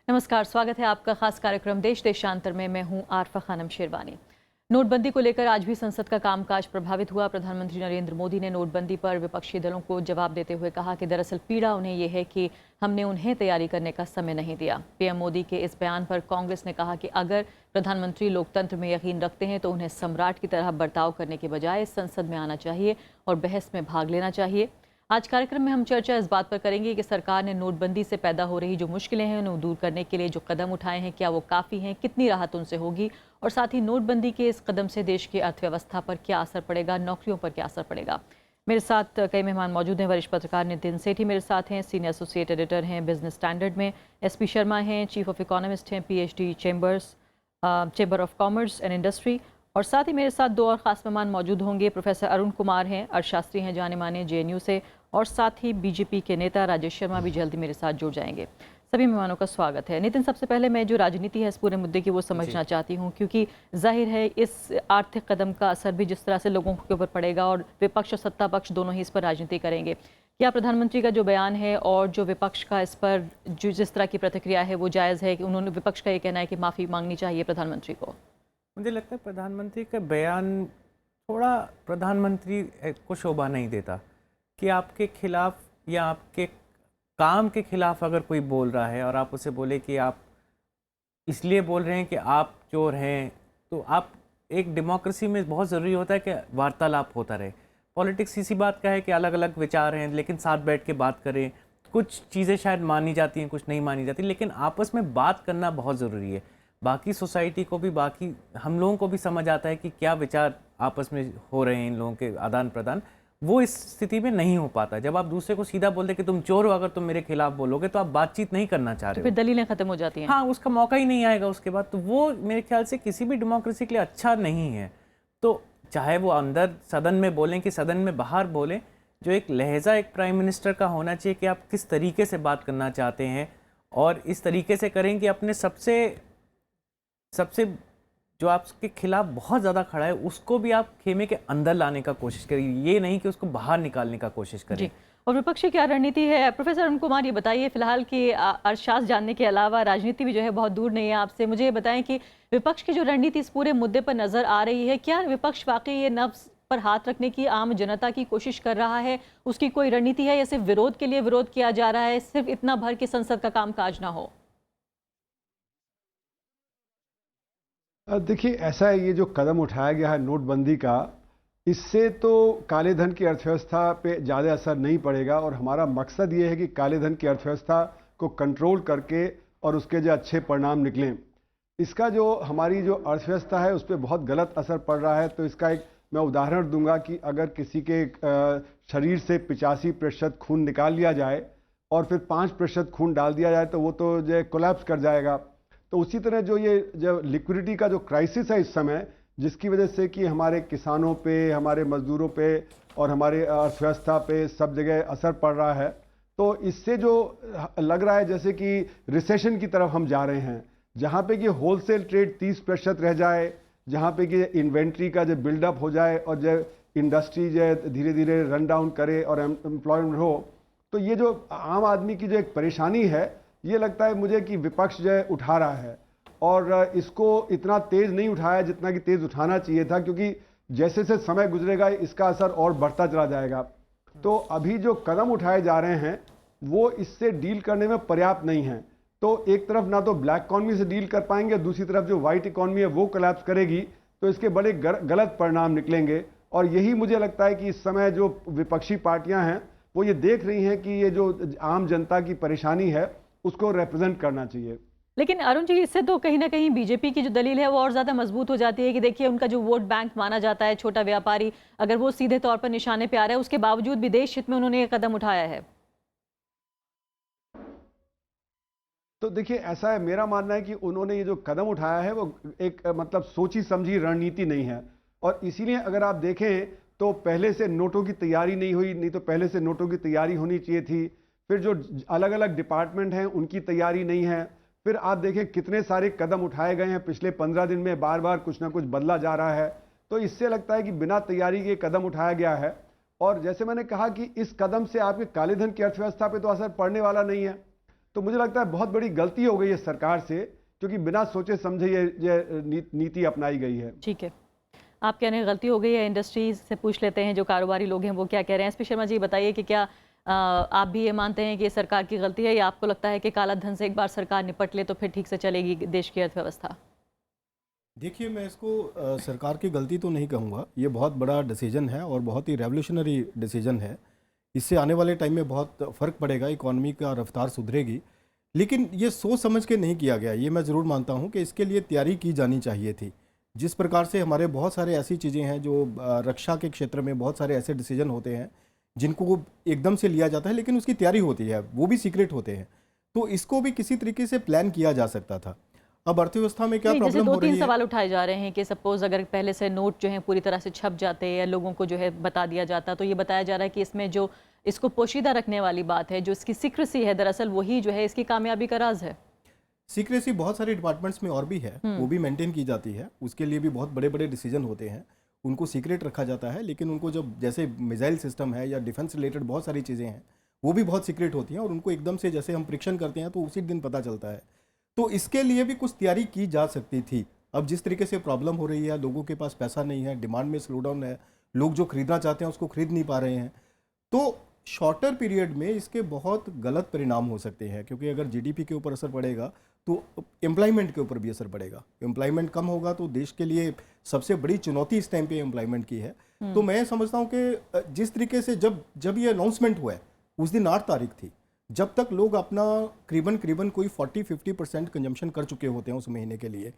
नमस्कार, स्वागत है आपका खास कार्यक्रम देश देशांतर में। मैं हूं आरफा खानम शेरवानी। नोटबंदी को लेकर आज भी संसद का कामकाज प्रभावित हुआ। प्रधानमंत्री नरेंद्र मोदी ने नोटबंदी पर विपक्षी दलों को जवाब देते हुए कहा कि दरअसल पीड़ा उन्हें यह है कि हमने उन्हें तैयारी करने का समय नहीं दिया। पीएम मोदी के इस बयान पर कांग्रेस ने कहा कि अगर प्रधानमंत्री लोकतंत्र में यकीन रखते हैं तो उन्हें सम्राट की तरह बर्ताव करने के बजाय संसद में आना चाहिए और बहस में भाग लेना चाहिए। आज कार्यक्रम में हम चर्चा इस बात पर करेंगे कि सरकार ने नोटबंदी से पैदा हो रही जो मुश्किलें हैं उन्हें दूर करने के लिए जो कदम उठाए हैं, क्या वो काफ़ी हैं, कितनी राहत उनसे होगी, और साथ ही नोटबंदी के इस कदम से देश की अर्थव्यवस्था पर क्या असर पड़ेगा, नौकरियों पर क्या असर पड़ेगा। मेरे साथ कई मेहमान मौजूद हैं। वरिष्ठ पत्रकार नितिन सेठी मेरे साथ हैं, सीनियर एसोसिएट एडिटर हैं बिजनेस स्टैंडर्ड में। एसपी शर्मा हैं, चीफ ऑफ इकोनॉमिस्ट हैं, PhD chamber of commerce and industry. और साथ ही मेरे साथ दो और ख़ास मेहमान मौजूद होंगे। प्रोफेसर अरुण कुमार हैं, अर्थशास्त्री हैं, जाने माने जेएनयू से, और साथ ही बीजेपी के नेता राजेश शर्मा भी जल्दी मेरे साथ जुड़ जाएंगे। सभी मेहमानों का स्वागत है। नितिन, सबसे पहले मैं जो राजनीति है इस पूरे मुद्दे की वो समझना चाहती हूँ, क्योंकि जाहिर है इस आर्थिक कदम का असर भी जिस तरह से लोगों के ऊपर पड़ेगा और विपक्ष और सत्ता पक्ष दोनों ही इस पर राजनीति करेंगे। क्या प्रधानमंत्री का जो बयान है और जो विपक्ष का इस पर जो जिस तरह की प्रतिक्रिया है वो जायज़ है? कि उन्होंने विपक्ष का ये कहना है कि माफ़ी मांगनी चाहिए प्रधानमंत्री को। मुझे लगता है प्रधानमंत्री का बयान थोड़ा प्रधानमंत्री को शोभा नहीं देता कि आपके खिलाफ या आपके काम के खिलाफ अगर कोई बोल रहा है और आप उसे बोले कि आप इसलिए बोल रहे हैं कि आप चोर हैं, तो आप एक डेमोक्रेसी में बहुत ज़रूरी होता है कि वार्तालाप होता रहे। पॉलिटिक्स इसी बात का है कि अलग अलग विचार हैं लेकिन साथ बैठ के बात करें। कुछ चीज़ें शायद मानी जाती हैं, कुछ नहीं मानी जाती, लेकिन आपस में बात करना बहुत ज़रूरी है। बाकी सोसाइटी को भी, बाकी हम लोगों को भी समझ आता है कि क्या विचार आपस में हो रहे हैं इन लोगों के आदान प्रदान। वो इस स्थिति में नहीं हो पाता। जब आप दूसरे को सीधा बोलते कि तुम चोर हो, अगर तुम मेरे खिलाफ बोलोगे तो आप बातचीत नहीं करना चाह रहे हो, फिर दलीलें खत्म हो जाती हैं। हाँ, उसका मौका ही नहीं आएगा उसके बाद। तो वो मेरे ख्याल से किसी भी डेमोक्रेसी के लिए अच्छा नहीं है। तो चाहे वो अंदर सदन में बोलें कि सदन में बाहर बोलें, जो एक लहजा एक प्राइम मिनिस्टर का होना चाहिए कि आप किस तरीके से बात करना चाहते हैं और इस तरीके से करें कि अपने सबसे जो आपके खिलाफ बहुत ज़्यादा खड़ा है उसको भी आप खेमे के अंदर लाने का कोशिश करिए, ये नहीं कि उसको बाहर निकालने का कोशिश करें। और विपक्ष की क्या रणनीति है? प्रोफेसर अरुण कुमार, ये बताइए फिलहाल कि अर्थशास्त्र जानने के अलावा राजनीति भी जो है बहुत दूर नहीं है आपसे। मुझे ये बताएं कि विपक्ष की जो रणनीति इस पूरे मुद्दे पर नजर आ रही है, क्या विपक्ष वाकई ये नब्ज पर हाथ रखने की आम जनता की कोशिश कर रहा है? उसकी कोई रणनीति है या सिर्फ विरोध के लिए विरोध किया जा रहा है, सिर्फ इतना भर के संसद का कामकाज ना हो? देखिए, ऐसा है, ये जो कदम उठाया गया है नोटबंदी का, इससे तो काले धन की अर्थव्यवस्था पे ज़्यादा असर नहीं पड़ेगा। और हमारा मकसद ये है कि काले धन की अर्थव्यवस्था को कंट्रोल करके और उसके जो अच्छे परिणाम निकलें। इसका जो हमारी जो अर्थव्यवस्था है उस पर बहुत गलत असर पड़ रहा है। तो इसका एक मैं उदाहरण दूंगा कि अगर किसी के शरीर से 85% खून निकाल लिया जाए और फिर 5% खून डाल दिया जाए तो वो तो जो कोलैप्स कर जाएगा। तो उसी तरह जो लिक्विडिटी का जो क्राइसिस है इस समय, जिसकी वजह से कि हमारे किसानों पे, हमारे मजदूरों पे और हमारे अर्थव्यवस्था पे सब जगह असर पड़ रहा है, तो इससे जो लग रहा है जैसे कि रिसेशन की तरफ हम जा रहे हैं, जहाँ पे कि होलसेल ट्रेड 30% रह जाए, जहाँ पे कि इन्वेंट्री का जो बिल्डअप हो जाए और जो इंडस्ट्री जो धीरे धीरे रन डाउन करे और एम्प्लॉयमेंट हो। तो ये जो आम आदमी की जो एक परेशानी है, ये लगता है मुझे कि विपक्ष जो है उठा रहा है और इसको इतना तेज नहीं उठाया जितना कि तेज उठाना चाहिए था, क्योंकि जैसे जैसे समय गुजरेगा इसका असर और बढ़ता चला जाएगा। तो अभी जो कदम उठाए जा रहे हैं वो इससे डील करने में पर्याप्त नहीं है। तो एक तरफ ना तो ब्लैक इकॉनमी से डील कर पाएंगे, दूसरी तरफ जो वाइट इकॉनमी है वो कोलैप्स करेगी, तो इसके बड़े गलत परिणाम निकलेंगे। और यही मुझे लगता है कि इस समय जो विपक्षी पार्टियां हैं वो ये देख रही हैं कि ये जो आम जनता की परेशानी है उसको रिप्रेजेंट करना चाहिए। लेकिन अरुण जी, इससे तो कहीं ना कहीं बीजेपी की जो दलील है वो और ज्यादा मजबूत हो जाती है कि देखिए उनका जो वोट बैंक माना जाता है छोटा व्यापारी, अगर वो सीधे तौर पर निशाने पे आ रहा है, उसके बावजूद भी देश हित में उन्होंने ये कदम उठाया है। तो देखिए, ऐसा है, मेरा मानना है कि उन्होंने ये जो कदम उठाया है वो एक मतलब सोची समझी रणनीति नहीं है। और इसीलिए अगर आप देखें तो पहले से नोटों की तैयारी नहीं हुई, नहीं तो पहले से नोटों की तैयारी होनी चाहिए थी। फिर जो अलग अलग डिपार्टमेंट हैं उनकी तैयारी नहीं है। फिर आप देखें कितने सारे कदम उठाए गए हैं पिछले 15 दिन में, बार बार कुछ ना कुछ बदला जा रहा है। तो इससे लगता है कि बिना तैयारी के कदम उठाया गया है। और जैसे मैंने कहा कि इस कदम से आपके काले धन की अर्थव्यवस्था पे तो असर पड़ने वाला नहीं है। तो मुझे लगता है बहुत बड़ी गलती हो गई है सरकार से, क्योंकि बिना सोचे समझे ये नीति अपनाई गई है। ठीक है, आप कह रहे हैं गलती हो गई है। इंडस्ट्री से पूछ लेते हैं, जो कारोबारी लोग हैं वो क्या कह रहे हैं। एसपी शर्मा जी बताइए कि क्या आप भी ये मानते हैं कि ये सरकार की गलती है, या आपको लगता है कि काला धन से एक बार सरकार निपट ले तो फिर ठीक से चलेगी देश की अर्थव्यवस्था? देखिए, मैं इसको सरकार की गलती तो नहीं कहूँगा। ये बहुत बड़ा डिसीजन है और बहुत ही रेवोल्यूशनरी डिसीजन है। इससे आने वाले टाइम में बहुत फ़र्क पड़ेगा, इकॉनमी का रफ्तार सुधरेगी। लेकिन ये सोच समझ के नहीं किया गया, ये मैं ज़रूर मानता हूँ कि इसके लिए तैयारी की जानी चाहिए थी। जिस प्रकार से हमारे बहुत सारे ऐसी चीज़ें हैं जो रक्षा के क्षेत्र में बहुत सारे ऐसे डिसीजन होते हैं जिनको एकदम से लिया जाता है, लेकिन उसकी तैयारी होती है, वो भी सीक्रेट होते हैं। तो इसको भी किसी तरीके से प्लान किया जा सकता था। अब अर्थव्यवस्था में क्या प्रॉब्लम हो रही है? 2-3 सवाल उठाए जा रहे हैं कि सपोज अगर पहले से नोट जो है पूरी तरह से छप जाते या लोगों को जो है बता दिया जाता, तो ये बताया जा रहा है कि इसमें जो इसको पोशीदा रखने वाली बात है, जो इसकी सीक्रेसी है, दरअसल वही जो है इसकी कामयाबी का राज है। सीक्रेसी बहुत सारे डिपार्टमेंट्स में और भी है, वो भी मेंटेन की जाती है। उसके लिए भी बहुत बड़े बड़े डिसीजन होते हैं, उनको सीक्रेट रखा जाता है। लेकिन उनको जब जैसे मिसाइल सिस्टम है या डिफेंस रिलेटेड बहुत सारी चीज़ें हैं, वो भी बहुत सीक्रेट होती हैं और उनको एकदम से जैसे हम परीक्षण करते हैं तो उसी दिन पता चलता है। तो इसके लिए भी कुछ तैयारी की जा सकती थी। अब जिस तरीके से प्रॉब्लम हो रही है, लोगों के पास पैसा नहीं है, डिमांड में स्लो डाउन है, लोग जो खरीदना चाहते हैं उसको खरीद नहीं पा रहे हैं, तो शॉर्टर पीरियड में इसके बहुत गलत परिणाम हो सकते हैं। क्योंकि अगर जीडीपी के ऊपर असर पड़ेगा तो एम्प्लॉयमेंट के ऊपर भी असर पड़ेगा। एम्प्लॉयमेंट कम होगा तो देश के लिए सबसे बड़ी चुनौती इस टाइम पे एम्प्लॉयमेंट की है। तो मैं समझता हूँ कि जिस तरीके से जब ये अनाउंसमेंट हुआ है उस दिन 8 तारीख थी, जब तक लोग अपना करीबन कोई 40-50% कंजम्पशन कर चुके होते हैं उस महीने के लिए,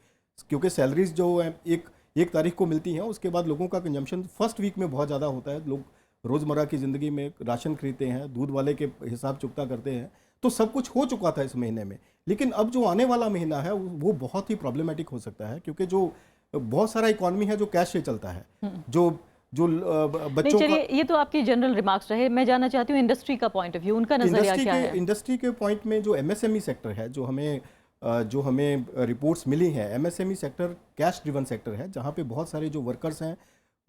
क्योंकि सैलरीज जो है एक तारीख को मिलती हैं, उसके बाद लोगों का कंजम्पशन फर्स्ट वीक में बहुत ज़्यादा होता है। लोग रोज़मर्रा की ज़िंदगी में राशन खरीदते हैं, दूध वाले के हिसाब चुकता करते हैं, तो सब कुछ हो चुका था इस महीने में। लेकिन अब जो आने वाला महीना है वो बहुत ही प्रॉब्लमेटिक हो सकता है, क्योंकि जो बहुत सारा इकॉनमी है जो कैश से चलता है, जो बच्चों चलिए, ये तो आपकी जनरल रिमार्क्स रहे। मैं जानना चाहती हूँ इंडस्ट्री का पॉइंट ऑफ व्यू, उनका नजरिया क्या है? इंडस्ट्री के पॉइंट में जो एमएसएमई सेक्टर है, जो हमें रिपोर्ट्स मिली हैं, MSME sector cash driven sector है, जहाँ पे बहुत सारे जो वर्कर्स हैं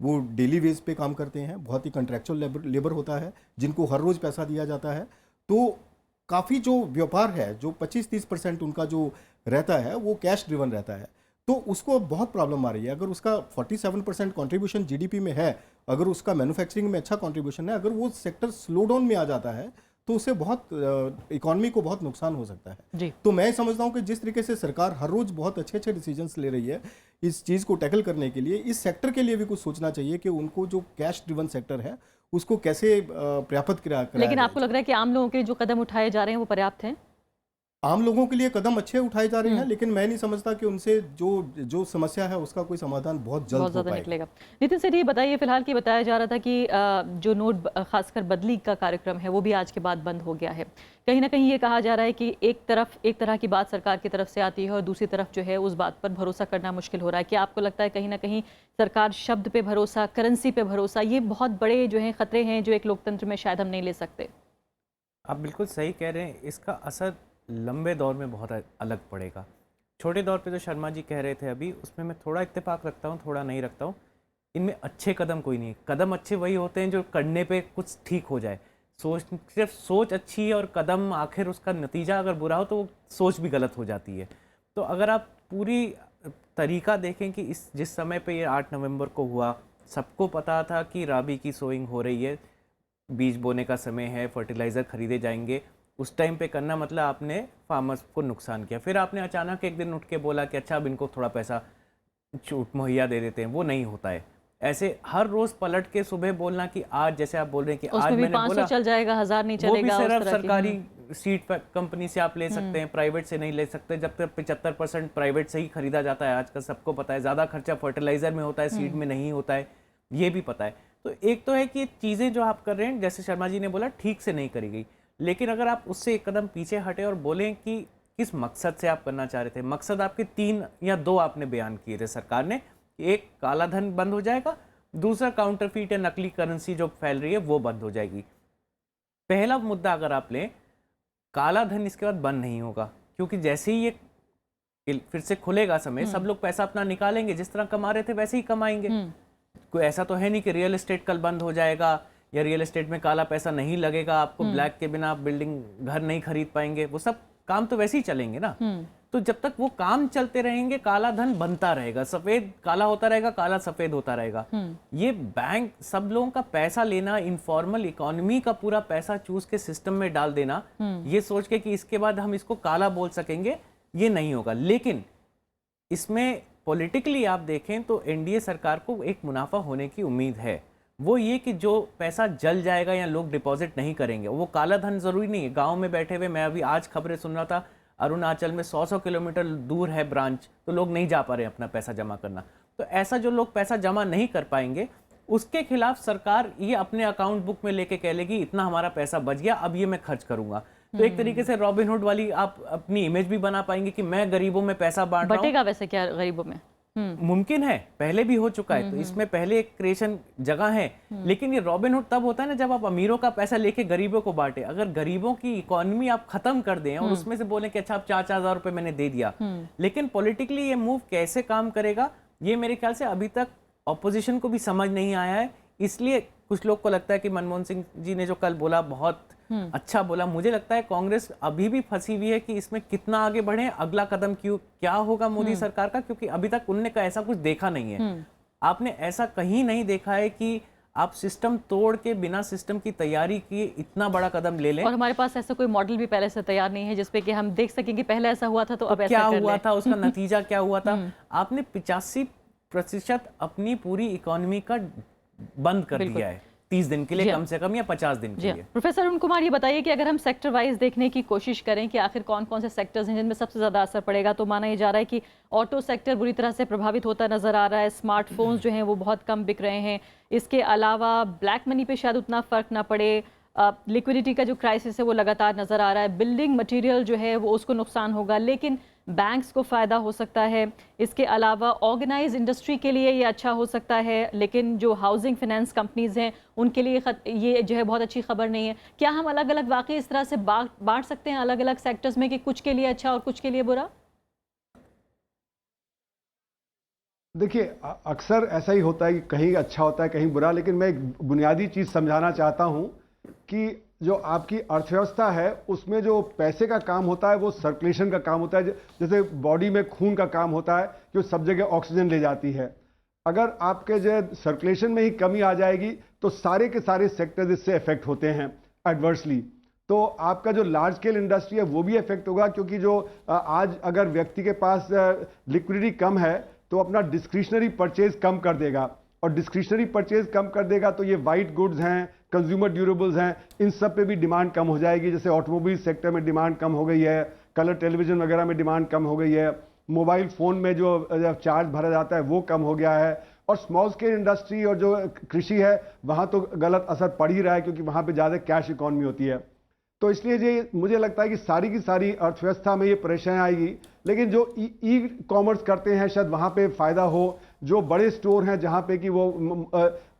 वो डेली वेज पे काम करते हैं, बहुत ही कंट्रैक्चुअल लेबर होता है, जिनको हर रोज़ पैसा दिया जाता है। तो काफ़ी जो व्यापार है, जो 25-30% उनका जो रहता है वो कैश ड्रिवन रहता है। तो उसको बहुत प्रॉब्लम आ रही है। अगर उसका 47% कंट्रीब्यूशन जीडीपी में है, अगर उसका मैन्युफैक्चरिंग में अच्छा कंट्रीब्यूशन है, अगर वो सेक्टर स्लो डाउन में आ जाता है तो उससे बहुत इकॉनमी को बहुत नुकसान हो सकता है जी। तो मैं समझता हूँ कि जिस तरीके से सरकार हर रोज बहुत अच्छे अच्छे डिसीजंस ले रही है इस चीज़ को टैकल करने के लिए, इस सेक्टर के लिए भी कुछ सोचना चाहिए कि उनको जो कैश ड्रिवन सेक्टर है उसको कैसे प्राप्त कराया जाए। लेकिन आपको लग रहा है कि आम लोगों के जो कदम उठाए जा रहे हैं वो पर्याप्त हैं? आम लोगों के लिए कदम अच्छे उठाए जा रहे हैं, लेकिन मैं नहीं समझता कि उनसे जो समस्या है उसका कोई समाधान बहुत जल्द हो ज़्यादा पाएगा। निकलेगा। नितिन सेठी, ये बताइए, फिलहाल की बताया जा रहा था कि जो नोट खासकर बदली का कार्यक्रम है वो भी आज के बाद बंद हो गया है। कहीं ना कहीं ये कहा जा रहा है कि एक तरह की बात सरकार की तरफ से आती है और दूसरी तरफ जो है उस बात पर भरोसा करना मुश्किल हो रहा है। क्या आपको लगता है कहीं ना कहीं सरकार शब्द पे भरोसा, करेंसी पे भरोसा, ये बहुत बड़े जो है खतरे हैं जो एक लोकतंत्र में शायद हम नहीं ले सकते? आप बिल्कुल सही कह रहे हैं। इसका असर लंबे दौर में बहुत अलग पड़ेगा। छोटे दौर पे जो शर्मा जी कह रहे थे अभी, उसमें मैं थोड़ा इत्तेफाक रखता हूँ, थोड़ा नहीं रखता हूँ। इनमें अच्छे कदम कोई नहीं। कदम अच्छे वही होते हैं जो करने पे कुछ ठीक हो जाए। सिर्फ सोच अच्छी है और कदम आखिर उसका नतीजा अगर बुरा हो तो वो सोच भी गलत हो जाती है। तो अगर आप पूरी तरीका देखें कि जिस समय पे ये 8 नवंबर को हुआ, सबको पता था कि राबी की सोइंग हो रही है, बीज बोने का समय है, फर्टिलाइज़र खरीदे जाएंगे, उस टाइम पे करना मतलब आपने फार्मर्स को नुकसान किया। फिर आपने अचानक एक दिन उठ के बोला कि अच्छा अब इनको थोड़ा पैसा छूट मुहैया दे देते हैं, वो नहीं होता है। ऐसे हर रोज पलट के सुबह बोलना कि आज, जैसे आप बोल रहे हैं कि आज मैंने 500 बोला, चल जाएगा, 1000 नहीं चलेगा, वो भी उस सिर्फ तरह की। सरकारी सीड कंपनी से आप ले सकते हैं, प्राइवेट से नहीं ले सकते। जब तक 75% प्राइवेट से ही खरीदा जाता है आजकल, सबको पता है। ज़्यादा खर्चा फर्टिलाइजर में होता है, सीड में नहीं होता है, ये भी पता है। तो एक तो है कि चीज़ें जो आप कर रहे हैं, जैसे शर्मा जी ने बोला, ठीक से नहीं करी गई। लेकिन अगर आप उससे एक कदम पीछे हटे और बोलें कि किस मकसद से आप करना चाह रहे थे, मकसद आपके 3 या 2 आपने बयान किए थे सरकार ने। एक, काला धन बंद हो जाएगा, दूसरा काउंटरफीट या नकली करेंसी जो फैल रही है वो बंद हो जाएगी। पहला मुद्दा अगर आप लें, काला धन इसके बाद बंद नहीं होगा, क्योंकि जैसे ही ये फिर से खुलेगा समय, सब लोग पैसा अपना निकालेंगे, जिस तरह कमा रहे थे वैसे ही कमाएंगे। कोई ऐसा तो है नहीं कि रियल एस्टेट कल बंद हो जाएगा या रियल एस्टेट में काला पैसा नहीं लगेगा, आपको ब्लैक के बिना आप बिल्डिंग घर नहीं खरीद पाएंगे। वो सब काम तो वैसे ही चलेंगे ना। तो जब तक वो काम चलते रहेंगे काला धन बनता रहेगा, सफेद काला होता रहेगा, काला सफेद होता रहेगा। ये बैंक सब लोगों का पैसा लेना, इनफॉर्मल इकोनॉमी का पूरा पैसा चूस के सिस्टम में डाल देना, ये सोच के कि इसके बाद हम इसको काला बोल सकेंगे, ये नहीं होगा। लेकिन इसमें पॉलिटिकली आप देखें तो एनडीए सरकार को एक मुनाफा होने की उम्मीद है। वो ये कि जो पैसा जल जाएगा या लोग डिपॉजिट नहीं करेंगे, वो काला धन जरूरी नहीं है। गांव में बैठे हुए, मैं अभी आज खबरें सुन रहा था, अरुणाचल में 100 किलोमीटर दूर है ब्रांच, तो लोग नहीं जा पा रहे अपना पैसा जमा करना। तो ऐसा जो लोग पैसा जमा नहीं कर पाएंगे, उसके खिलाफ सरकार ये अपने अकाउंट बुक में लेके कह लेगी इतना हमारा पैसा बच गया, अब ये मैं खर्च करूंगा। तो एक तरीके से रॉबिनहुड वाली आप अपनी इमेज भी बना पाएंगे कि मैं गरीबों में पैसा बांट रहा हूं। बटेगा वैसे क्या गरीबों में? मुमकिन है, पहले भी हो चुका है। तो इसमें पहले एक क्रिएशन जगह है, लेकिन ये रॉबिनहुड तब होता है ना जब आप अमीरों का पैसा लेके गरीबों को बांटे। अगर गरीबों की इकोनॉमी आप खत्म कर दें और उसमें से बोलें कि अच्छा आप 4-4 हज़ार रुपए मैंने दे दिया, लेकिन पॉलिटिकली ये मूव कैसे काम करेगा, ये मेरे ख्याल से अभी तक ऑपोजिशन को भी समझ नहीं आया है। इसलिए कुछ लोग को लगता है कि मनमोहन सिंह जी ने जो कल बोला बहुत अच्छा बोला। मुझे लगता है कांग्रेस अभी भी फंसी हुई है कि इसमें कितना आगे बढ़े, अगला कदम क्या होगा मोदी सरकार का, क्योंकि अभी तक उनने का ऐसा कुछ देखा नहीं है। आपने ऐसा कहीं नहीं देखा है कि आप सिस्टम तोड़ के बिना सिस्टम की तैयारी किए इतना बड़ा कदम ले लें। और हमारे पास ऐसा कोई मॉडल भी पहले से तैयार नहीं है जिसपे कि हम देख सकें कि पहले ऐसा हुआ था तो अब ऐसा क्या कर हुआ लें। था, उसका नतीजा क्या हुआ था। आपने 85% अपनी पूरी इकोनॉमी का बंद कर दिया है 30 दिन के लिए कम से कम, या 50 दिन के लिए। प्रोफेसर अरुण कुमार, ये बताइए कि अगर हम सेक्टर वाइज देखने की कोशिश करें कि आखिर कौन कौन से सेक्टर्स हैं जिनमें सबसे ज्यादा असर पड़ेगा, तो माना ये जा रहा है कि ऑटो सेक्टर बुरी तरह से प्रभावित होता नजर आ रहा है, स्मार्टफोन्स जो हैं वो बहुत कम बिक रहे हैं। इसके अलावा ब्लैक मनी पे शायद उतना फर्क ना पड़े, लिक्विडिटी का जो क्राइसिस है वो लगातार नजर आ रहा है, बिल्डिंग मटेरियल जो है वो उसको नुकसान होगा, लेकिन बैंक्स को फ़ायदा हो सकता है। इसके अलावा ऑर्गेनाइज इंडस्ट्री के लिए ये अच्छा हो सकता है, लेकिन जो हाउसिंग फाइनेंस कंपनीज हैं उनके लिए ये जो है बहुत अच्छी खबर नहीं है। क्या हम अलग अलग वाकई इस तरह से बांट सकते हैं अलग अलग सेक्टर्स में कि कुछ के लिए अच्छा और कुछ के लिए बुरा? देखिए, अक्सर ऐसा ही होता है कि कहीं अच्छा होता है कहीं बुरा, लेकिन मैं एक बुनियादी चीज़ समझाना चाहता हूं कि जो आपकी अर्थव्यवस्था है उसमें जो पैसे का काम होता है वो सर्कुलेशन का काम होता है। जैसे बॉडी में खून का काम होता है जो सब जगह ऑक्सीजन ले जाती है। अगर आपके जो सर्कुलेशन में ही कमी आ जाएगी तो सारे के सारे सेक्टर्स इससे इफेक्ट होते हैं एडवर्सली। तो आपका जो लार्ज स्केल इंडस्ट्री है वो भी इफेक्ट होगा, क्योंकि जो आज अगर व्यक्ति के पास लिक्विडिटी कम है तो अपना डिस्क्रिशनरी परचेज कम कर देगा, और डिस्क्रिशनरी परचेज कम कर देगा तो ये वाइट गुड्स हैं, कंज्यूमर ड्यूरेबल्स हैं, इन सब पे भी डिमांड कम हो जाएगी। जैसे ऑटोमोबाइल सेक्टर में डिमांड कम हो गई है, कलर टेलीविजन वगैरह में डिमांड कम हो गई है, मोबाइल फ़ोन में जो चार्ज भरा जाता है वो कम हो गया है, और स्मॉल स्केल इंडस्ट्री और जो कृषि है वहाँ तो गलत असर पड़ ही रहा है क्योंकि वहाँ पे ज़्यादा कैश इकॉनमी होती है। तो इसलिए ये मुझे लगता है कि सारी की सारी अर्थव्यवस्था में ये परेशानी आएगी। लेकिन जो ई कॉमर्स करते हैं शायद वहाँ पे फ़ायदा हो, जो बड़े स्टोर हैं जहाँ पे कि वो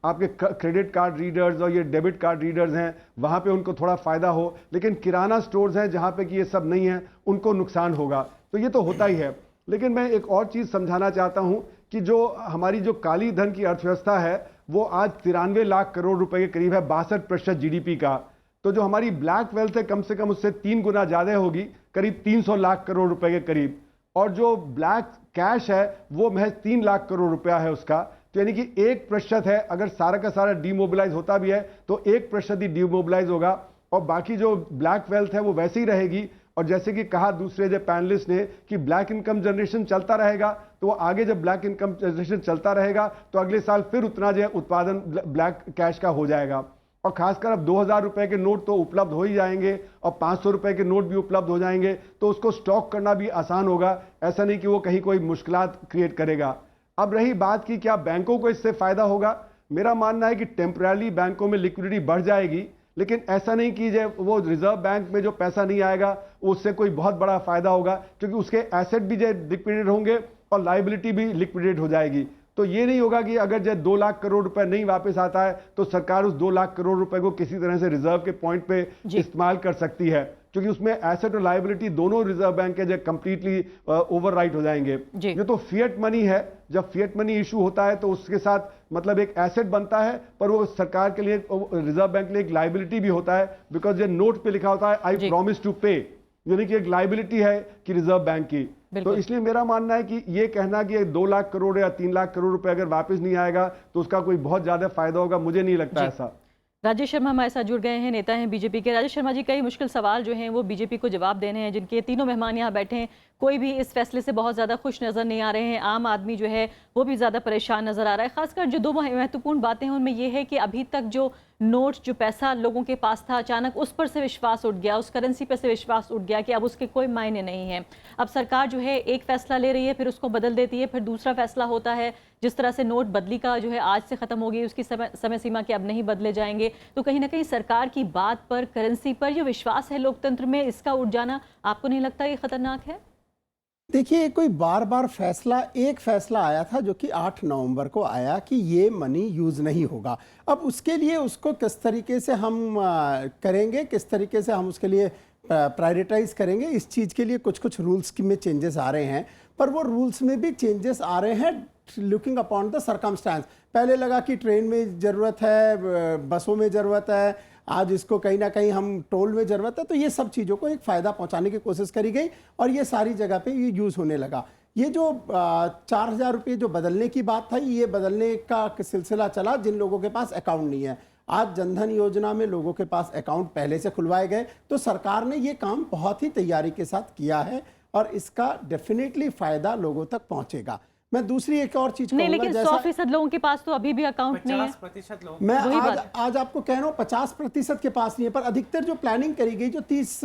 आपके क्रेडिट कार्ड रीडर्स और ये डेबिट कार्ड रीडर्स हैं वहाँ पे उनको थोड़ा फ़ायदा हो, लेकिन किराना स्टोर्स हैं जहाँ पे कि ये सब नहीं है उनको नुकसान होगा। तो ये तो होता ही है। लेकिन मैं एक और चीज़ समझाना चाहता हूँ कि जो हमारी जो काली धन की अर्थव्यवस्था है वो आज 93 लाख करोड़ रुपए के करीब है, 62% जीडीपी का। तो जो हमारी ब्लैक वेल्थ है कम से कम उससे 3 गुना ज़्यादा होगी, करीब 300 लाख करोड़ रुपए के करीब, और जो ब्लैक कैश है वो महज 3 लाख करोड़ रुपया है उसका। तो यानी कि 1% है, अगर सारा का सारा डीमोबिलाइज होता भी है तो 1% ही डीमोबिलाइज होगा, और बाकी जो ब्लैक वेल्थ है वो वैसे ही रहेगी। और जैसे कि कहा दूसरे जो पैनलिस्ट ने कि ब्लैक इनकम जनरेशन चलता रहेगा, तो वो आगे जब ब्लैक इनकम जनरेशन चलता रहेगा तो अगले साल फिर उतना जो है उत्पादन ब्लैक कैश का हो जाएगा। और खासकर अब 2000 रुपए के नोट तो उपलब्ध हो ही जाएंगे और 500 रुपए के नोट भी उपलब्ध हो जाएंगे, तो उसको स्टॉक करना भी आसान होगा। ऐसा नहीं कि वो कहीं कोई मुश्किलात क्रिएट करेगा। अब रही बात की क्या बैंकों को इससे फायदा होगा, मेरा मानना है कि टेम्पररी बैंकों में लिक्विडिटी बढ़ जाएगी, लेकिन ऐसा नहीं कि जब वो रिजर्व बैंक में जो पैसा नहीं आएगा उससे कोई बहुत बड़ा फायदा होगा, क्योंकि उसके एसेट भी जो लिक्विडेट होंगे और लाइबिलिटी भी लिक्विडेट हो जाएगी। तो ये नहीं होगा कि अगर जो 2 लाख करोड़ रुपए नहीं वापस आता है तो सरकार उस 2 लाख करोड़ रुपए को किसी तरह से रिजर्व के पॉइंट पे इस्तेमाल कर सकती है, क्योंकि उसमें एसेट और लायबिलिटी दोनों रिजर्व बैंक के जो कंप्लीटली ओवरराइट हो जाएंगे। ये तो फिएट मनी है, जब फिएट मनी इशू होता है तो उसके साथ मतलब एक एसेट बनता है, पर वो सरकार के लिए रिजर्व बैंक के लिए एक लायबिलिटी भी होता है, बिकॉज ये नोट पे लिखा होता है आई प्रॉमिस टू पे, यानी कि एक लाइबिलिटी है कि रिजर्व बैंक की। तो बिल्कुल। इसलिए मेरा मानना है कि ये कहना कि 2 लाख करोड़ या 3 लाख करोड़ रुपए अगर वापस नहीं आएगा तो उसका कोई बहुत ज्यादा फायदा होगा, मुझे नहीं लगता जी। ऐसा। राजेश शर्मा हमारे साथ जुड़ गए हैं, नेता हैं बीजेपी के। राजेश शर्मा जी, कई मुश्किल सवाल जो हैं वो बीजेपी को जवाब देने हैं, जिनके तीनों मेहमान यहाँ बैठे हैं। कोई भी इस फैसले से बहुत ज़्यादा खुश नज़र नहीं आ रहे हैं। आम आदमी जो है वो भी ज़्यादा परेशान नज़र आ रहा है। खासकर जो दो महत्वपूर्ण बातें हैं उनमें ये है कि अभी तक जो नोट, जो पैसा लोगों के पास था, अचानक उस पर से विश्वास उठ गया, उस करेंसी पर से विश्वास उठ गया कि अब उसके कोई मायने नहीं है। अब सरकार जो है एक फैसला ले रही है, फिर उसको बदल देती है, फिर दूसरा फैसला होता है। जिस तरह से नोट बदली का जो है आज से ख़त्म हो गई, उसकी समय सीमा के अब नहीं बदले जाएंगे। तो कहीं ना कहीं सरकार की बात पर, करेंसी पर जो विश्वास है लोकतंत्र में, इसका उठ जाना आपको नहीं लगता ये खतरनाक है? देखिए, कोई बार बार फैसला, एक फैसला आया था जो कि 8 नवंबर को आया कि ये मनी यूज़ नहीं होगा। अब उसके लिए उसको किस तरीके से हम करेंगे, किस तरीके से हम उसके लिए प्रायोरिटाइज करेंगे, इस चीज़ के लिए कुछ कुछ रूल्स में चेंजेस आ रहे हैं। पर वो रूल्स में भी चेंजेस आ रहे हैं लुकिंग अपॉन द सर्कमस्टांस। पहले लगा कि ट्रेन में ज़रूरत है, बसों में ज़रूरत है, आज इसको कहीं ना कहीं हम टोल में ज़रूरत है। तो ये सब चीज़ों को एक फ़ायदा पहुंचाने की कोशिश करी गई और ये सारी जगह पे ये यूज़ होने लगा। ये जो 4,000 रुपये जो बदलने की बात था, ये बदलने का सिलसिला चला जिन लोगों के पास अकाउंट नहीं है। आज जनधन योजना में लोगों के पास अकाउंट पहले से खुलवाए गए, तो सरकार ने ये काम बहुत ही तैयारी के साथ किया है और इसका डेफिनेटली फ़ायदा लोगों तक पहुंचेगा। मैं दूसरी एक और चीज नहीं, कहूंगा, लेकिन जैसा 100% लोगों के पास तो अभी भी अकाउंट नहीं है। 50% लोग मैं वही आज आपको कह रहा हूँ 50% के पास नहीं है, पर अधिकतर जो प्लानिंग करी गई, जो 30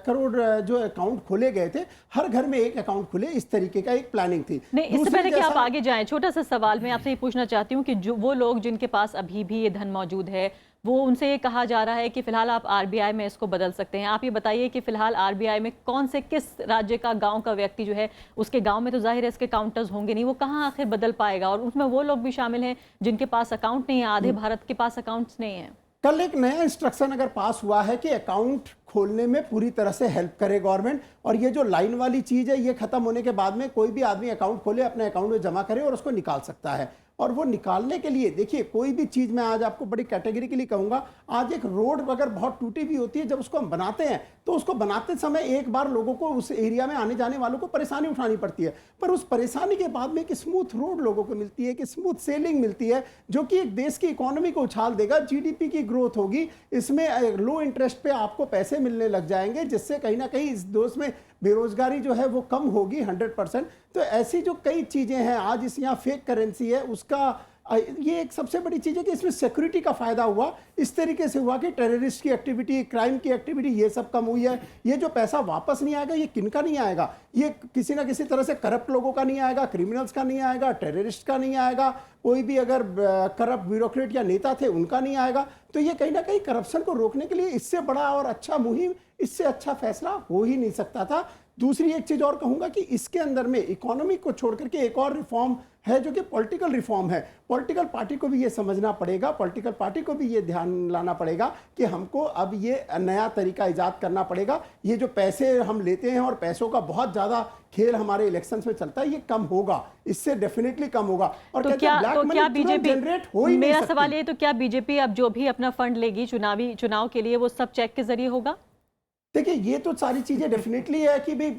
करोड़ जो अकाउंट खोले गए थे, हर घर में एक अकाउंट खुले, इस तरीके का एक प्लानिंग थी। नहीं, इससे दूसरी पहले कि आप जैसा- आगे जाएं, छोटा सा सवाल मैं आपसे ये पूछना चाहती हूँ कि जो वो लोग जिनके पास अभी भी ये धन मौजूद है, वो उनसे ये कहा जा रहा है कि फिलहाल आप आरबीआई में इसको बदल सकते हैं। आप ये बताइए कि फिलहाल आरबीआई में कौन से, किस राज्य का, गांव का व्यक्ति जो है, उसके गांव में तो जाहिर है इसके काउंटर्स होंगे नहीं, वो कहाँ आखिर बदल पाएगा? और उसमें वो लोग भी शामिल हैं जिनके पास अकाउंट नहीं है, आधे भारत के पास अकाउंट्स नहीं है। कल एक नया इंस्ट्रक्शन अगर पास हुआ है कि अकाउंट खोलने में पूरी तरह से हेल्प करे गवर्नमेंट, और ये जो लाइन वाली चीज है ये खत्म होने के बाद में कोई भी आदमी अकाउंट खोले, अपने अकाउंट में जमा करे और उसको निकाल सकता है। और वो निकालने के लिए देखिए, कोई भी चीज मैं आज आपको बड़ी कैटेगरी के लिए कहूंगा, आज एक रोड अगर बहुत टूटी हुई होती है, जब उसको हम बनाते हैं तो उसको बनाते समय एक बार लोगों को उस एरिया में आने जाने वालों को परेशानी उठानी पड़ती है, पर उस परेशानी के बाद में एक स्मूथ रोड लोगों को मिलती है, कि स्मूथ सेलिंग मिलती है, जो कि एक देश की इकोनॉमी को उछाल देगा, जीडीपी की ग्रोथ होगी, इसमें लो इंटरेस्ट पे आपको पैसे मिलने लग जाएंगे, जिससे कहीं ना कहीं इस देश में बेरोजगारी जो है वो कम होगी 100%। तो ऐसी जो कई चीजें हैं, आज इस यहाँ फेक करेंसी है, उसका ये एक सबसे बड़ी चीज है कि इसमें सिक्योरिटी का फायदा हुआ, इस तरीके से हुआ कि टेररिस्ट की एक्टिविटी, क्राइम की एक्टिविटी, ये सब कम हुई है। ये जो पैसा वापस नहीं आएगा, ये किनका नहीं आएगा? ये किसी ना किसी तरह से करप्ट लोगों का नहीं आएगा, क्रिमिनल्स का नहीं आएगा, टेररिस्ट का नहीं आएगा, कोई भी अगर करप्ट ब्यूरोक्रेट या नेता थे उनका नहीं आएगा। तो ये कहीं ना कहीं करप्शन को रोकने के लिए इससे बड़ा और अच्छा मुहिम, इससे अच्छा फैसला हो ही नहीं सकता था। दूसरी एक चीज और कहूंगा कि इसके अंदर में इकोनॉमी को छोड़ करके एक और रिफॉर्म है जो कि पॉलिटिकल रिफॉर्म है। पॉलिटिकल पार्टी को भी ये समझना पड़ेगा, पॉलिटिकल पार्टी को भी ये ध्यान लाना पड़ेगा कि हमको अब ये नया तरीका इजाद करना पड़ेगा। ये जो पैसे हम लेते हैं और पैसों का बहुत ज्यादा खेल हमारे इलेक्शंस में चलता है, ये कम होगा, इससे डेफिनेटली कम होगा। और तो क्या बीजेपी, जनरेट हो ही मेरा नहीं सवाल ये, तो क्या बीजेपी अब जो भी अपना फंड लेगी चुनाव के लिए, वो सब चेक के जरिए होगा? देखिए, ये तो सारी चीजें डेफिनेटली है कि भाई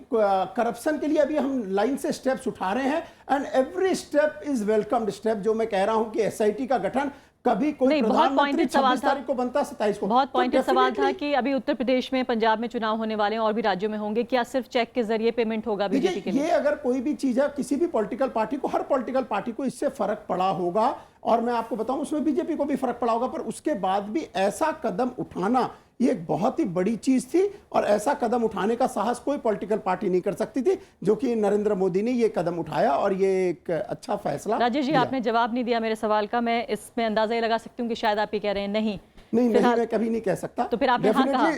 करप्शन के लिए अभी हम लाइन से स्टेप्स उठा रहे हैं, and every step is welcomed step. जो मैं कह रहा हूं कि एसआईटी का गठन, कभी कोई प्रधानमंत्री 26 तारीख को बनता, 27 को। बहुत पॉइंटेड सवाल था कि अभी उत्तर प्रदेश में, पंजाब में चुनाव होने वाले हैं और भी राज्यों में होंगे, क्या सिर्फ चेक के जरिए पेमेंट होगा बीजेपी के लिए? ये अगर कोई भी चीज है, किसी भी पॉलिटिकल पार्टी को, हर पॉलिटिकल पार्टी को इससे फर्क पड़ा होगा, और मैं आपको बताऊं उसमें बीजेपी को भी फर्क पड़ा होगा। पर उसके बाद भी ऐसा कदम उठाना ये एक बहुत ही बड़ी चीज थी, और ऐसा कदम उठाने का साहस कोई पॉलिटिकल पार्टी नहीं कर सकती थी, जो कि नरेंद्र मोदी ने ये कदम उठाया, और ये एक अच्छा फैसला। राजेश जी, आपने जवाब नहीं दिया मेरे सवाल का। मैं इसमें अंदाजा ये लगा सकती हूँ कि शायद आप ये कह रहे हैं नहीं, मैं कभी नहीं कह सकता। तो फिर आपने हाँ कहा।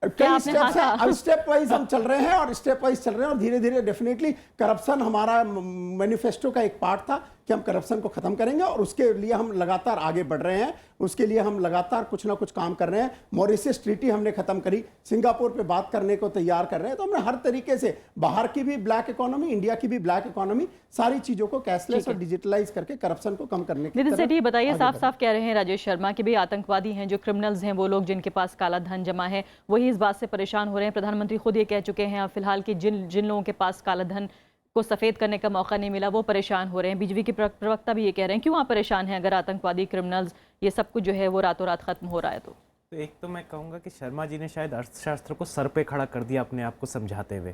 कई स्टेप्स हैं, अब स्टेप वाइज हम चल रहे हैं, और स्टेप वाइज चल रहे हैं, और धीरे धीरे डेफिनेटली करप्शन हमारा मैनिफेस्टो का एक पार्ट था कि हम करप्शन को खत्म करेंगे, और उसके लिए हम लगातार आगे बढ़ रहे हैं, उसके लिए हम लगातार कुछ ना कुछ काम कर रहे हैं। मॉरिशस ट्रीटी हमने खत्म करी, सिंगापुर पे बात करने को तैयार कर रहे हैं। तो हमने हर तरीके से बाहर की भी ब्लैक इकोनॉमी, इंडिया की भी ब्लैक इकोनॉमी, सारी चीजों को कैशलेस और डिजिटलाइज करके करप्शन को कम करने की नितिन सेठी, बताइए, आगे साफ साफ कह रहे हैं राजेश शर्मा कि भाई आतंकवादी हैं, जो क्रिमिनल्स हैं, वो लोग जिनके पास काला धन जमा है, वही इस बात से परेशान हो रहे हैं? प्रधानमंत्री खुद ये कह चुके हैं फिलहाल कि जिन जिन लोगों के पास काला धन को सफ़ेद करने का मौका नहीं मिला वो परेशान हो रहे हैं। बीजेपी के प्रवक्ता भी ये कह रहे हैं। क्यों आप परेशान हैं अगर आतंकवादी, क्रिमिनल्स, ये सब कुछ जो है वो रातों रात खत्म हो रहा है? तो एक तो मैं कहूँगा कि शर्मा जी ने शायद अर्थशास्त्र को सर पे खड़ा कर दिया अपने आप को समझाते हुए।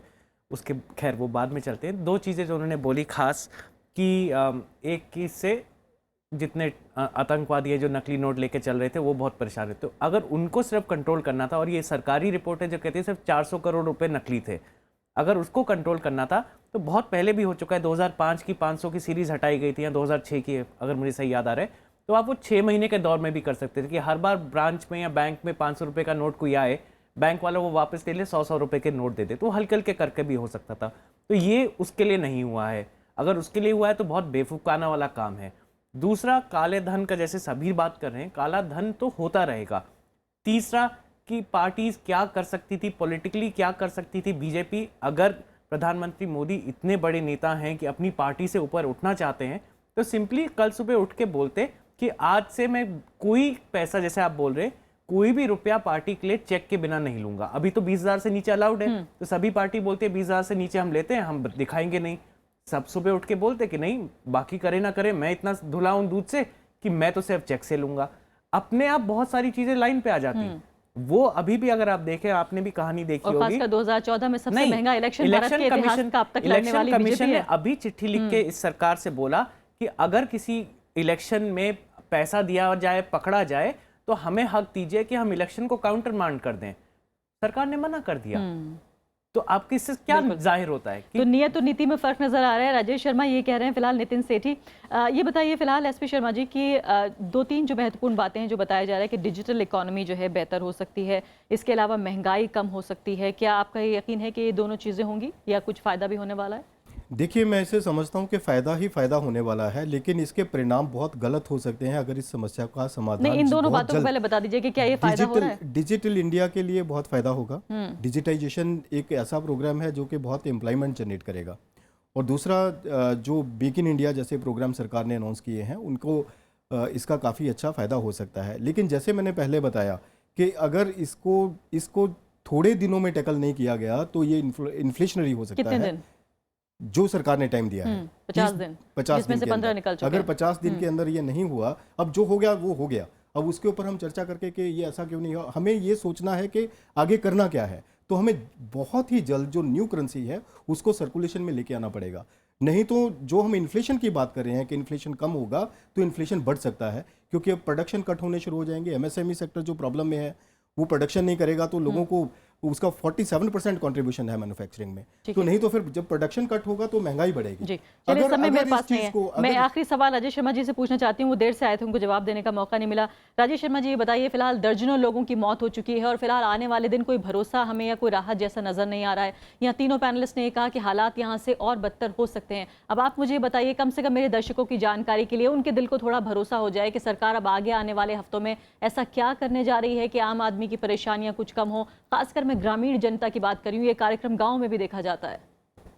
उसके खैर वो बाद में चलते हैं। दो चीज़ें जो उन्होंने बोली खास कि एक की से जितने आतंकवादी है जो नकली नोट लेके चल रहे थे वो बहुत परेशान थे। तो अगर उनको सिर्फ कंट्रोल करना था, और ये सरकारी रिपोर्ट है जो कहती है सिर्फ 400 करोड़ रुपए नकली थे, अगर उसको कंट्रोल करना था तो बहुत पहले भी हो चुका है। 2005 की 500 की सीरीज हटाई गई थी या 2006 की, अगर मुझे सही याद आ रहा है, तो आप वो 6 महीने के दौर में भी कर सकते थे कि हर बार ब्रांच में या बैंक में 500 रुपये का नोट कोई आए, बैंक वाला वो वापस ले ले 100-100 रुपये के नोट दे दे, तो हल्के हल्के करके भी हो सकता था। तो ये उसके लिए नहीं हुआ है। अगर उसके लिए हुआ है तो बहुत बेवकूफ़ाना वाला काम है। दूसरा, काले धन का जैसे सभी बात कर रहे हैं, काला धन तो होता रहेगा। तीसरा कि पार्टीज क्या कर सकती थी, पॉलिटिकली क्या कर सकती थी बीजेपी, अगर प्रधानमंत्री मोदी इतने बड़े नेता हैं कि अपनी पार्टी से ऊपर उठना चाहते हैं तो सिंपली कल सुबह उठ के बोलते कि आज से मैं कोई पैसा, जैसे आप बोल रहे हैं, कोई भी रुपया पार्टी के लिए चेक के बिना नहीं लूंगा। अभी तो 20,000 से नीचे अलाउड है, तो सभी पार्टी बोलते हैं 20,000 से नीचे हम लेते हैं, हम दिखाएंगे नहीं। सब सुबह उठ के बोलते कि नहीं, बाकी करे ना करे, मैं इतना धुलाऊं दूध से कि मैं तो सिर्फ चेक से लूंगा। अपने आप बहुत सारी चीजें लाइन पे आ जाती हैं। वो अभी भी अगर आप देखें, आपने भी कहानी देखी होगी, खासकर 2014 में सबसे महंगा इलेक्शन भारत के इतिहास का अब तक लड़ने वाली कमीशन बीजेपी ने है। अभी चिट्ठी लिख के इस सरकार से बोला कि अगर किसी इलेक्शन में पैसा दिया जाए, पकड़ा जाए, तो हमें हक दीजिए कि हम इलेक्शन को काउंटर मांड कर दें। सरकार ने मना कर दिया। तो आपके इससे क्या जाहिर होता है कि तो नियत और नीति में फर्क नजर आ रहा है। राजेश शर्मा ये कह रहे हैं फिलहाल नितिन सेठी। ये बताइए फिलहाल एसपी शर्मा जी की 2-3 जो महत्वपूर्ण बातें हैं जो बताया जा रहा है कि डिजिटल इकोनॉमी जो है बेहतर हो सकती है, इसके अलावा महंगाई कम हो सकती है। क्या आपका ये यकीन है कि ये दोनों चीजें होंगी या कुछ फायदा भी होने वाला है? देखिए, मैं इसे समझता हूं कि फ़ायदा ही फ़ायदा होने वाला है, लेकिन इसके परिणाम बहुत गलत हो सकते हैं अगर इस समस्या का समाधान नहीं, इन दोनों बहुत बातों को जल्द- पहले बता दीजिए कि क्या ये फायदा हो रहा है? डिजिटल इंडिया के लिए बहुत फ़ायदा होगा। डिजिटाइजेशन एक ऐसा प्रोग्राम है जो कि बहुत एम्प्लॉयमेंट जनरेट करेगा। और दूसरा, जो मेक इन इंडिया जैसे प्रोग्राम सरकार ने अनाउंस किए हैं, उनको इसका काफ़ी अच्छा फ़ायदा हो सकता है। लेकिन जैसे मैंने पहले बताया कि अगर इसको थोड़े दिनों में टैकल नहीं किया गया तो ये इन्फ्लेशनरी हो सकता कितने है। दिन? जो सरकार ने टाइम दिया है 50 दिन, 50 जिसमें दिन से के 15 अंदर। निकल चुके अगर हैं। 50 दिन के अंदर ये नहीं हुआ, अब जो हो गया वो हो गया। अब उसके ऊपर हम चर्चा करके कि ये ऐसा क्यों नहीं हुआ, हमें ये सोचना है कि आगे करना क्या है। तो हमें बहुत ही जल्द जो न्यू करेंसी है उसको सर्कुलेशन में लेके आना पड़ेगा। नहीं तो जो हम इन्फ्लेशन की बात कर रहे हैं कि इन्फ्लेशन कम होगा तो इन्फ्लेशन बढ़ सकता है, क्योंकि अब प्रोडक्शन कट होने शुरू हो जाएंगे। एमएसएमई सेक्टर जो प्रॉब्लम में है वो प्रोडक्शन नहीं करेगा तो लोगों को उसका 47% कंट्रीब्यूशन है मैन्युफैक्चरिंग में। तो नहीं तो फिर जब प्रोडक्शन कट होगा तो महंगाई बढ़ेगी। जी, चलिए, समय मेरे इस पास नहीं चीज़ को है। मैं आखिरी सवाल राजेश शर्मा जी से पूछना चाहती हूँ, वो देर से आए थे, उनको जवाब देने का मौका नहीं मिला। राजेश शर्मा जी ये बताइए, फिलहाल दर्जनों लोगों की मौत हो चुकी है और फिलहाल आने वाले दिन कोई भरोसा हमें या कोई राहत जैसा नजर नहीं आ रहा है। यहाँ तीनों पैनलिस्ट ने कहा कि हालात यहाँ से और बदतर हो सकते हैं। अब आप मुझे बताइए, कम से कम मेरे दर्शकों की जानकारी के लिए, उनके दिल को थोड़ा भरोसा हो जाए कि सरकार अब आगे आने वाले हफ्तों में ऐसा क्या करने जा रही है कि आम आदमी की परेशानियां कुछ कम हो। खासकर मैं ग्रामीण जनता की बात कर रही हूँ, ये कार्यक्रम गाँव में भी देखा जाता है।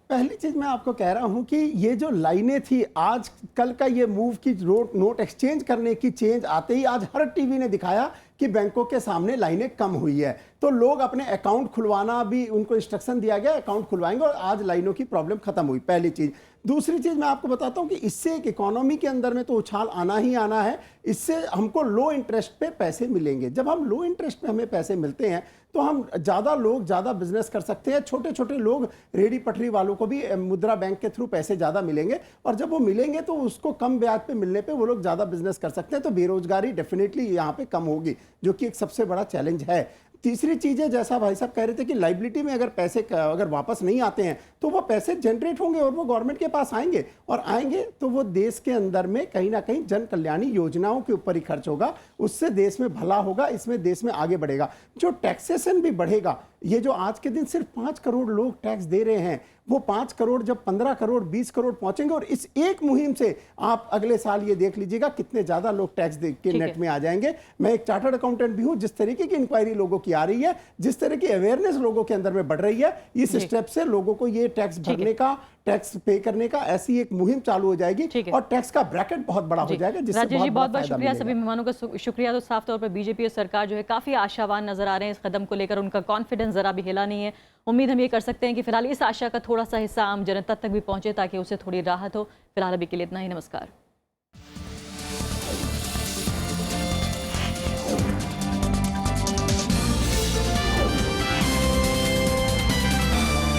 पहली चीज मैं आपको कह रहा हूं कि ये जो लाइनें थी, आज कल का ये मूव की नोट एक्सचेंज करने की चेंज आते ही आज हर टीवी ने दिखाया कि बैंकों के सामने लाइनें कम हुई है। तो लोग अपने अकाउंट खुलवाना भी, उनको इंस्ट्रक्शन दिया गया, अकाउंट खुलवाएंगे और आज लाइनों की प्रॉब्लम खत्म हुई। पहली चीज। दूसरी चीज मैं आपको बताता हूं कि इससे एक इकोनॉमी के अंदर में तो उछाल आना ही आना है। इससे हमको लो इंटरेस्ट पे पैसे मिलेंगे। जब हम लो इंटरेस्ट पे हमें पैसे मिलते हैं तो हम ज़्यादा लोग ज़्यादा बिजनेस कर सकते हैं। छोटे छोटे लोग, रेडी पटरी वालों को भी मुद्रा बैंक के थ्रू पैसे ज़्यादा मिलेंगे और जब वो मिलेंगे तो उसको कम ब्याज पे मिलने पे वो लोग ज़्यादा बिजनेस कर सकते हैं। तो बेरोजगारी डेफिनेटली यहाँ पे कम होगी, जो कि एक सबसे बड़ा चैलेंज है। तीसरी चीज़ है, जैसा भाई साहब कह रहे थे कि लाइबिलिटी में अगर पैसे अगर वापस नहीं आते हैं तो वो पैसे जनरेट होंगे और वो गवर्नमेंट के पास आएंगे, और आएंगे तो वो देश के अंदर में कहीं ना कहीं जन कल्याणी योजनाओं के ऊपर ही खर्च होगा। उससे देश में भला होगा, इसमें देश में आगे बढ़ेगा। जो टैक्सेशन भी बढ़ेगा, ये जो आज के दिन सिर्फ 5 करोड़ लोग टैक्स दे रहे हैं, वो 5 करोड़ जब 15 करोड़ 20 करोड़ पहुंचेंगे, और इस एक मुहिम से आप अगले साल ये देख लीजिएगा कितने ज्यादा लोग टैक्स दे के नेट में आ जाएंगे। मैं एक चार्टर्ड अकाउंटेंट भी हूं, जिस तरीके की इंक्वायरी लोगों की आ रही है, जिस तरह की अवेयरनेस लोगों के अंदर में बढ़ रही है, इस स्टेप से लोगों को ये टैक्स भरने का, टैक्स पे करने का ऐसी एक मुहिम चालू हो जाएगी और टैक्स का ब्रैकेट बहुत बड़ा हो जाएगा, जिससे राजेश जी बहुत बहुत फायदा शुक्रिया, मिलेगा। सभी मेहमानों का शुक्रिया। तो साफ तौर पर बीजेपी और सरकार जो है काफी आशावान नजर आ रहे हैं इस कदम को लेकर, उनका कॉन्फिडेंस जरा भी हिला नहीं है। उम्मीद हम ये कर सकते हैं कि फिलहाल इस आशा का थोड़ा सा हिस्सा आम जनता तक भी पहुंचे ताकि उसे थोड़ी राहत हो। फिलहाल अभी के लिए इतना ही, नमस्कार।